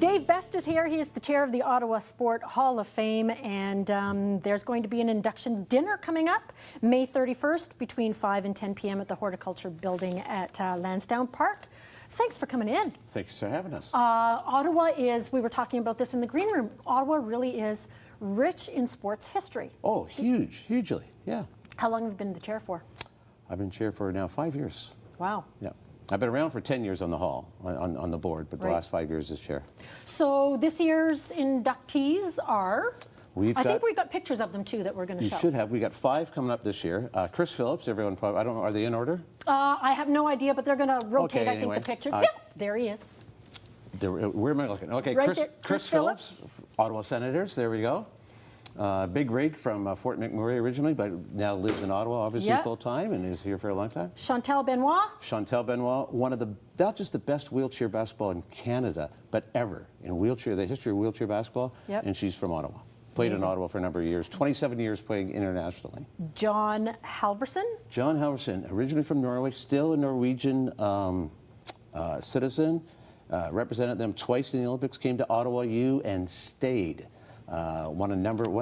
Dave Best is here. He is the chair of the Ottawa Sport Hall of Fame, and there's going to be an induction dinner coming up May 31st between 5 and 10 p.m. at the Horticulture Building at Lansdowne Park. Thanks for coming in. Thanks for having us. Ottawa is, we were talking about this in the green room, Ottawa really is rich in sports history. Oh, hugely, yeah. How long have you been the chair for? I've been chair for now 5 years. Wow. Yeah. I've been around for 10 years on the hall, on the board, but the last 5 years as chair. So this year's inductees are? I think we got pictures of them too that we're going to show. You should have. We got 5 coming up this year. Chris Phillips, everyone probably, I don't know, are they in order? I have no idea, but they're going to rotate, okay, I think, the picture. Yep, there he is. Where am I looking? Okay, Right Chris Phillips, Ottawa Senators, there we go. Big rig from Fort McMurray originally, but now lives in Ottawa, obviously, full-time, and is here for a long time. Chantal Benoit. Chantal Benoit, one of the, not just the best wheelchair basketball in Canada, but ever in wheelchair, the history of wheelchair basketball, and she's from Ottawa. Played in Ottawa for a number of years, 27 years playing internationally. John Halverson. John Halverson, originally from Norway, still a Norwegian citizen, represented them twice in the Olympics, came to Ottawa U and stayed. Won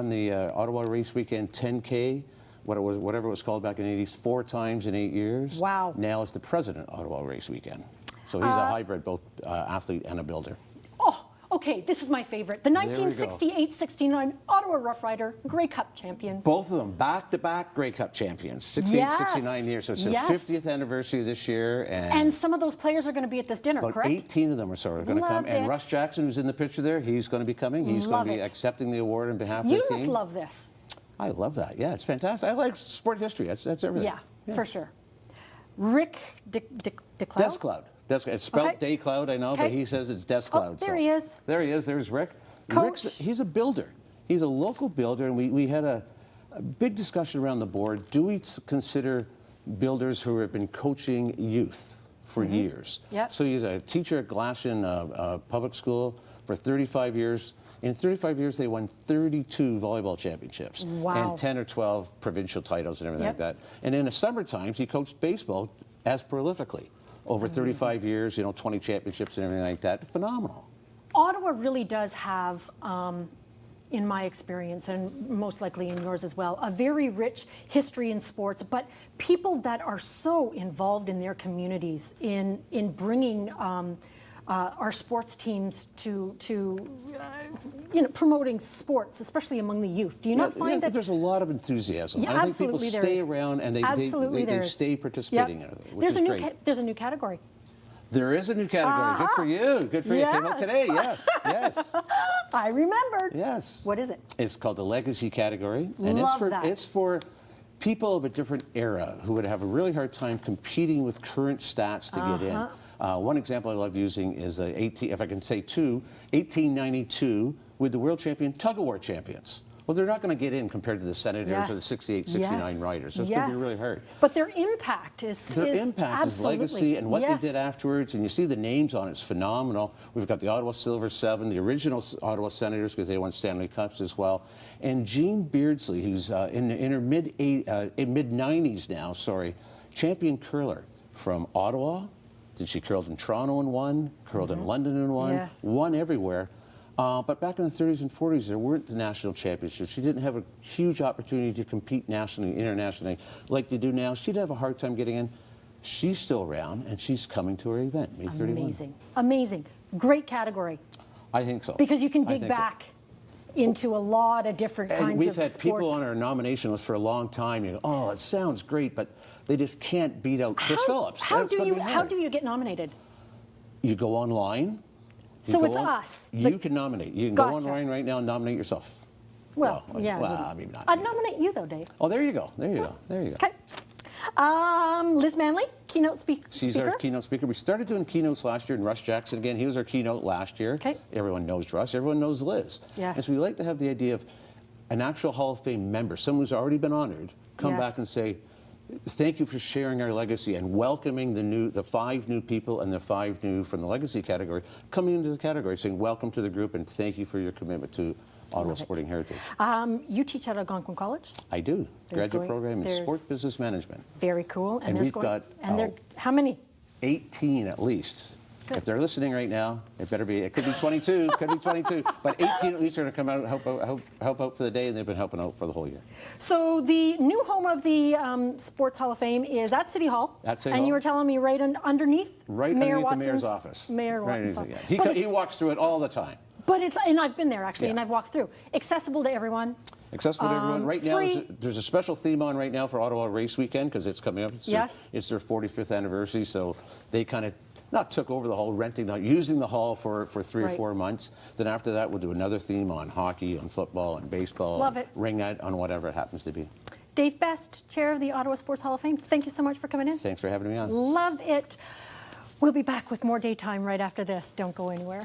the Ottawa race weekend 10K, whatever it was called back in the 80s, 4 times in 8 years. Wow. Now is the president of Ottawa race weekend. So he's a hybrid, both athlete and a builder. Oh, okay, this is my favorite. The 1968-69 Ottawa Rough Rider Grey Cup champions. Both of them, back-to-back Grey Cup champions, 69 years. So it's the 50th anniversary this year. And some of those players are going to be at this dinner, correct? 18 of them or so are going to come. And Russ Jackson, who's in the picture there, he's going to be coming. He's going to be accepting the award on behalf of the team. You must love this. I love that. Yeah, it's fantastic. I like sport history. That's everything. Yeah, for sure. Rick DeCloud? Descloud. It's spelled Daycloud, I know, but he says it's Descloud. Oh, there he is. There he is. There's Rick. Coach. He's a builder. He's a local builder, and we had a big discussion around the board. Do we consider builders who have been coaching youth for years? Yep. So he's a teacher at Glashan Public School for 35 years. In 35 years, they won 32 volleyball championships. Wow. And 10 or 12 provincial titles and everything like that. And in the summer times, he coached baseball as prolifically. Over 35 years, 20 championships and everything like that. Phenomenal. Ottawa really does have, in my experience, and most likely in yours as well, a very rich history in sports, but people that are so involved in their communities in bringing our sports teams to promoting sports, especially among the youth. Do you not find that there's a lot of enthusiasm? Yeah, I think absolutely people stay around and they stay participating in it. There's a new category. There is a new category. Good for you. Good for you. It came out today. Yes. Yes. I remembered. Yes. What is it? It's called the Legacy category, and it's for people of a different era who would have a really hard time competing with current stats to get in. One example I love using is, if I can say 1892 with the world champion tug-of-war champions. Well, they're not going to get in compared to the Senators or the 68, 69 riders. So it's going to be really hard. But their impact is legacy and what they did afterwards. And you see the names on it. It's phenomenal. We've got the Ottawa Silver 7, the original Ottawa Senators, because they won Stanley Cups as well. And Jean Beardsley, who's in her mid-90s now, champion curler from Ottawa. She curled in Toronto and won, curled in London and won, won everywhere. But back in the 30s and 40s, there weren't the national championships. She didn't have a huge opportunity to compete nationally, internationally, like they do now. She'd have a hard time getting in. She's still around, and she's coming to her event, May 31. Amazing. Amazing. Great category. I think so. Because you can dig back into a lot of different kinds of sports. We've had people on our nomination list for a long time. You go, oh, it sounds great, but they just can't beat out Chris Phillips. How do you get nominated? You go online. So it's us. You can nominate. You can go online right now and nominate yourself. Well, maybe not. I'd nominate you, though, Dave. Oh, there you go. There you go. There you go. Okay. Liz Manley, keynote speaker. She's our keynote speaker. We started doing keynotes last year, and Russ Jackson, again, he was our keynote last year. Okay. Everyone knows Russ. Everyone knows Liz. Yes. And so we like to have the idea of an actual Hall of Fame member, someone who's already been honored, come back and say, thank you for sharing our legacy and welcoming the 5 new people and the 5 new from the legacy category coming into the category, saying welcome to the group and thank you for your commitment to Ottawa sporting heritage. You teach at Algonquin College? I do. Graduate program in sport business management. Very cool. And we've got how many? 18 at least. If they're listening right now, it better be. It could be 22. Could be 22. But 18 at least are going to come out and help out for the day, and they've been helping out for the whole year. So the new home of the Sports Hall of Fame is at City Hall. At City and Hall. You were telling me Right Mayor underneath the mayor's Watson's office. Mayor Right Watson's underneath office. it, yeah. He walks through it all the time. But and I've been there actually, Yeah. and I've walked through. Accessible to everyone. Accessible to everyone. Right now, free. there's a special theme on right now for Ottawa Race Weekend because it's coming up. It's their 45th anniversary, so they kind of not took over the hall, using the hall for 3 or 4 months. Then after that, we'll do another theme on hockey, on football, on baseball, Love it. ring out, on whatever it happens to be. Dave Best, Chair of the Ottawa Sports Hall of Fame, thank you so much for coming in. Thanks for having me on. Love it. We'll be back with more Daytime right after this. Don't go anywhere.